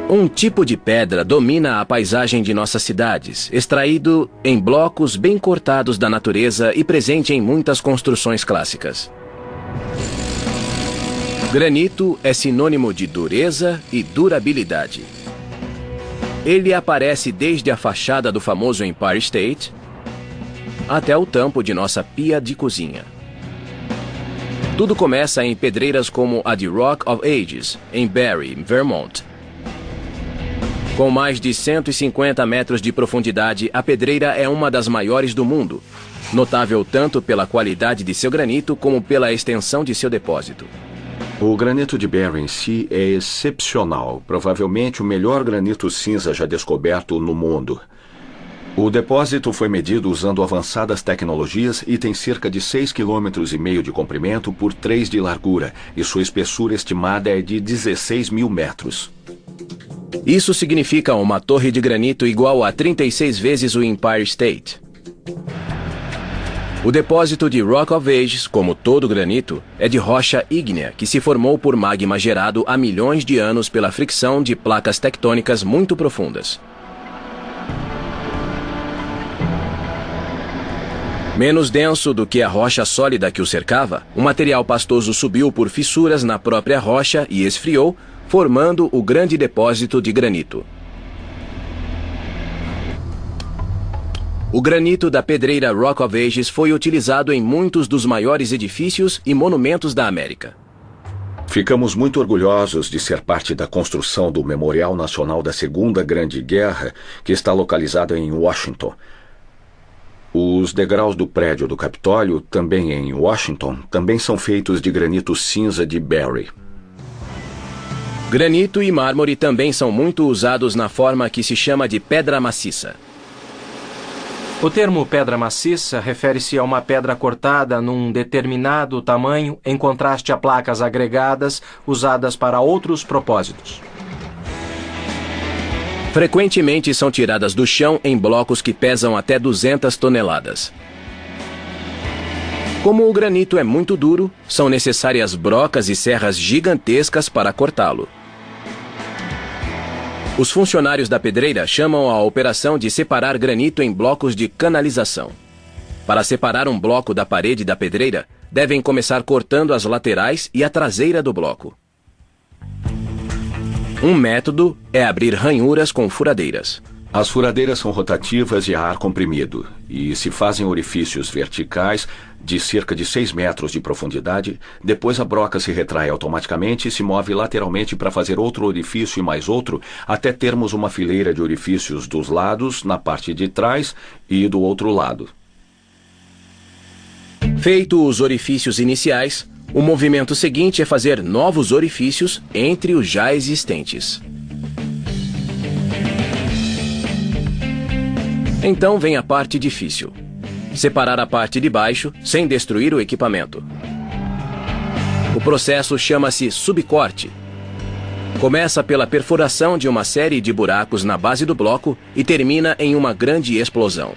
Um tipo de pedra domina a paisagem de nossas cidades, extraído em blocos bem cortados da natureza e presente em muitas construções clássicas. Granito é sinônimo de dureza e durabilidade. Ele aparece desde a fachada do famoso Empire State até o tampo de nossa pia de cozinha. Tudo começa em pedreiras como a de Rock of Ages, em Barrie, Vermont. Com mais de 150 metros de profundidade, a pedreira é uma das maiores do mundo, notável tanto pela qualidade de seu granito como pela extensão de seu depósito. O granito de Barrie em si é excepcional, provavelmente o melhor granito cinza já descoberto no mundo. O depósito foi medido usando avançadas tecnologias e tem cerca de 6,5 km de comprimento por 3 de largura, e sua espessura estimada é de 16 mil metros. Isso significa uma torre de granito igual a 36 vezes o Empire State. O depósito de Rock of Ages, como todo granito, é de rocha ígnea que se formou por magma gerado há milhões de anos pela fricção de placas tectônicas muito profundas. Menos denso do que a rocha sólida que o cercava, o material pastoso subiu por fissuras na própria rocha e esfriou, formando o grande depósito de granito. O granito da pedreira Rock of Ages foi utilizado em muitos dos maiores edifícios e monumentos da América. Ficamos muito orgulhosos de ser parte da construção do Memorial Nacional da Segunda Grande Guerra, que está localizado em Washington. Os degraus do prédio do Capitólio, também em Washington, também são feitos de granito cinza de Barrie. Granito e mármore também são muito usados na forma que se chama de pedra maciça. O termo pedra maciça refere-se a uma pedra cortada num determinado tamanho em contraste a placas agregadas usadas para outros propósitos. Frequentemente são tiradas do chão em blocos que pesam até 200 toneladas. Como o granito é muito duro, são necessárias brocas e serras gigantescas para cortá-lo. Os funcionários da pedreira chamam a operação de separar granito em blocos de canalização. Para separar um bloco da parede da pedreira, devem começar cortando as laterais e a traseira do bloco. Um método é abrir ranhuras com furadeiras. As furadeiras são rotativas e a ar comprimido, e se fazem orifícios verticais de cerca de 6 metros de profundidade. Depois a broca se retrai automaticamente e se move lateralmente para fazer outro orifício e mais outro, até termos uma fileira de orifícios dos lados, na parte de trás e do outro lado. Feito os orifícios iniciais, o movimento seguinte é fazer novos orifícios entre os já existentes. Então vem a parte difícil: separar a parte de baixo sem destruir o equipamento. O processo chama-se subcorte. Começa pela perfuração de uma série de buracos na base do bloco e termina em uma grande explosão.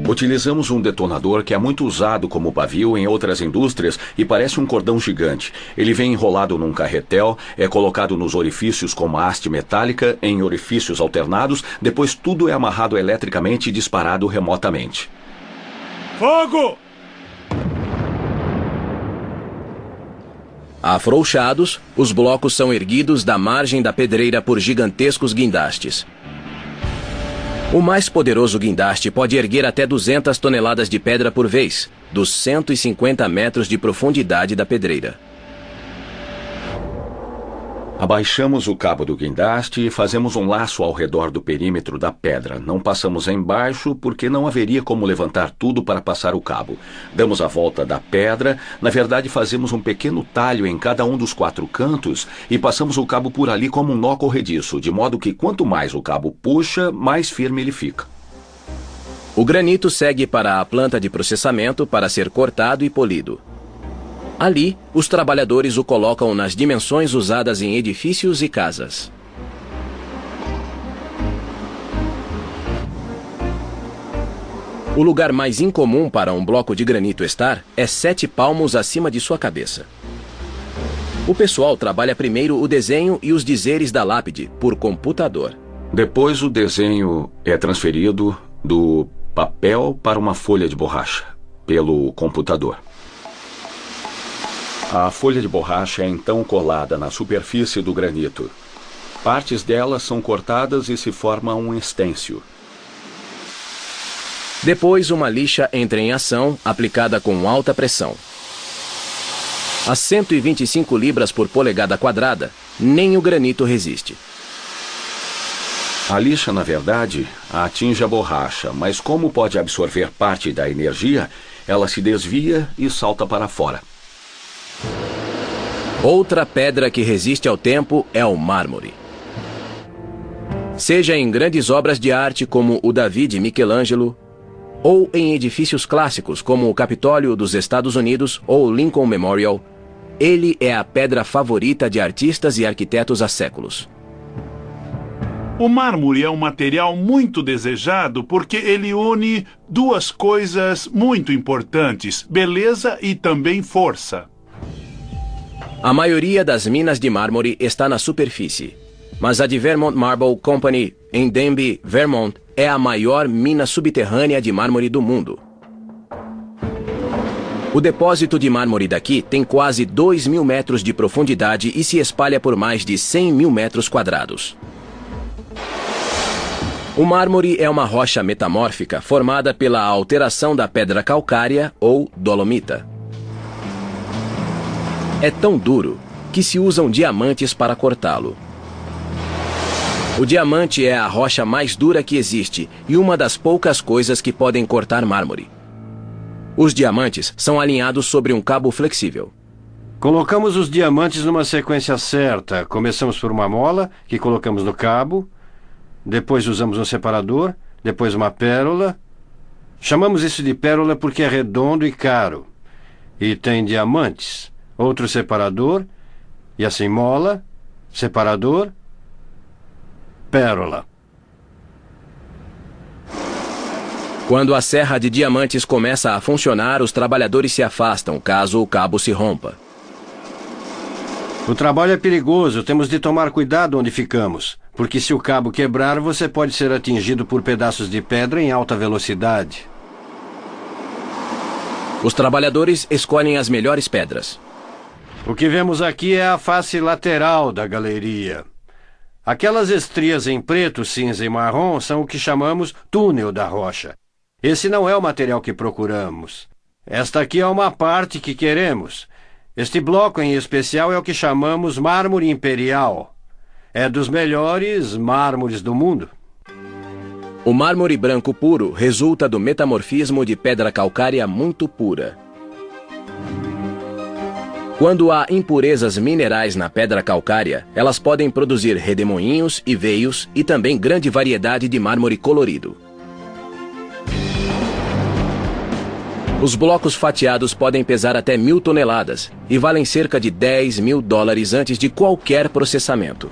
Utilizamos um detonador que é muito usado como pavio em outras indústrias e parece um cordão gigante. Ele vem enrolado num carretel, é colocado nos orifícios com uma haste metálica em orifícios alternados, depois tudo é amarrado eletricamente e disparado remotamente. Fogo! Afrouxados, os blocos são erguidos da margem da pedreira por gigantescos guindastes. O mais poderoso guindaste pode erguer até 200 toneladas de pedra por vez, dos 150 metros de profundidade da pedreira. Abaixamos o cabo do guindaste e fazemos um laço ao redor do perímetro da pedra. Não passamos embaixo porque não haveria como levantar tudo para passar o cabo. Damos a volta da pedra, na verdade fazemos um pequeno talho em cada um dos 4 cantos e passamos o cabo por ali como um nó corrediço, de modo que quanto mais o cabo puxa, mais firme ele fica. O granito segue para a planta de processamento para ser cortado e polido. Ali, os trabalhadores o colocam nas dimensões usadas em edifícios e casas. O lugar mais incomum para um bloco de granito estar é 7 palmos acima de sua cabeça. O pessoal trabalha primeiro o desenho e os dizeres da lápide por computador. Depois o desenho é transferido do papel para uma folha de borracha, pelo computador. A folha de borracha é então colada na superfície do granito. Partes dela são cortadas e se forma um estêncil. Depois, uma lixa entra em ação, aplicada com alta pressão. A 125 libras por polegada quadrada, nem o granito resiste. A lixa, na verdade, atinge a borracha, mas como pode absorver parte da energia, ela se desvia e salta para fora. Outra pedra que resiste ao tempo é o mármore. Seja em grandes obras de arte como o Davi de Michelangelo, ou em edifícios clássicos como o Capitólio dos Estados Unidos ou o Lincoln Memorial, ele é a pedra favorita de artistas e arquitetos há séculos. O mármore é um material muito desejado porque ele une duas coisas muito importantes: beleza e também força. A maioria das minas de mármore está na superfície, mas a de Vermont Marble Company, em Denbigh, Vermont, é a maior mina subterrânea de mármore do mundo. O depósito de mármore daqui tem quase 2.000 metros de profundidade e se espalha por mais de 100.000 metros quadrados. O mármore é uma rocha metamórfica formada pela alteração da pedra calcária ou dolomita. É tão duro que se usam diamantes para cortá-lo. O diamante é a rocha mais dura que existe e uma das poucas coisas que podem cortar mármore. Os diamantes são alinhados sobre um cabo flexível. Colocamos os diamantes numa sequência certa. Começamos por uma mola que colocamos no cabo, depois usamos um separador, depois uma pérola. Chamamos isso de pérola porque é redondo e caro. E tem diamantes. Outro separador, e assim mola, separador, pérola. Quando a serra de diamantes começa a funcionar, os trabalhadores se afastam caso o cabo se rompa. O trabalho é perigoso, temos de tomar cuidado onde ficamos, porque se o cabo quebrar, você pode ser atingido por pedaços de pedra em alta velocidade. Os trabalhadores escolhem as melhores pedras. O que vemos aqui é a face lateral da galeria. Aquelas estrias em preto, cinza e marrom são o que chamamos túnel da rocha. Esse não é o material que procuramos. Esta aqui é uma parte que queremos. Este bloco em especial é o que chamamos mármore imperial. É dos melhores mármores do mundo. O mármore branco puro resulta do metamorfismo de pedra calcária muito pura. Quando há impurezas minerais na pedra calcária, elas podem produzir redemoinhos e veios e também grande variedade de mármore colorido. Os blocos fatiados podem pesar até 1.000 toneladas e valem cerca de $10.000 antes de qualquer processamento.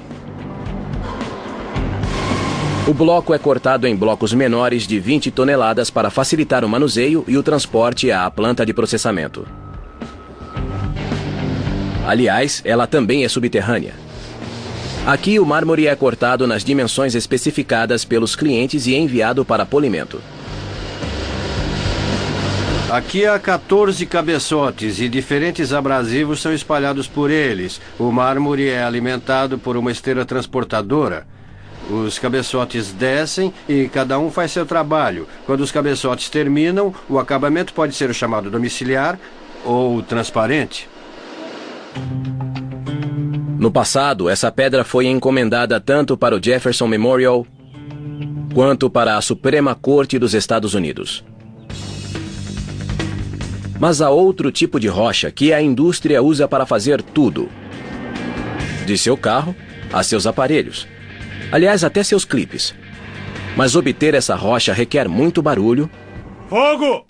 O bloco é cortado em blocos menores de 20 toneladas para facilitar o manuseio e o transporte à planta de processamento. Aliás, ela também é subterrânea. Aqui o mármore é cortado nas dimensões especificadas pelos clientes e enviado para polimento. Aqui há 14 cabeçotes e diferentes abrasivos são espalhados por eles. O mármore é alimentado por uma esteira transportadora. Os cabeçotes descem e cada um faz seu trabalho. Quando os cabeçotes terminam, o acabamento pode ser o chamado domiciliar ou transparente. No passado, essa pedra foi encomendada tanto para o Jefferson Memorial quanto para a Suprema Corte dos Estados Unidos. Mas há outro tipo de rocha que a indústria usa para fazer tudo. De seu carro a seus aparelhos. Aliás, até seus clipes. Mas obter essa rocha requer muito barulho, Fogo!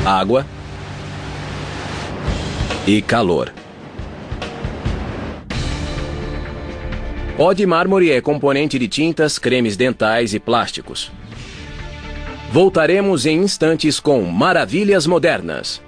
água e calor. Pó de mármore é componente de tintas, cremes dentais e plásticos. Voltaremos em instantes com Maravilhas Modernas.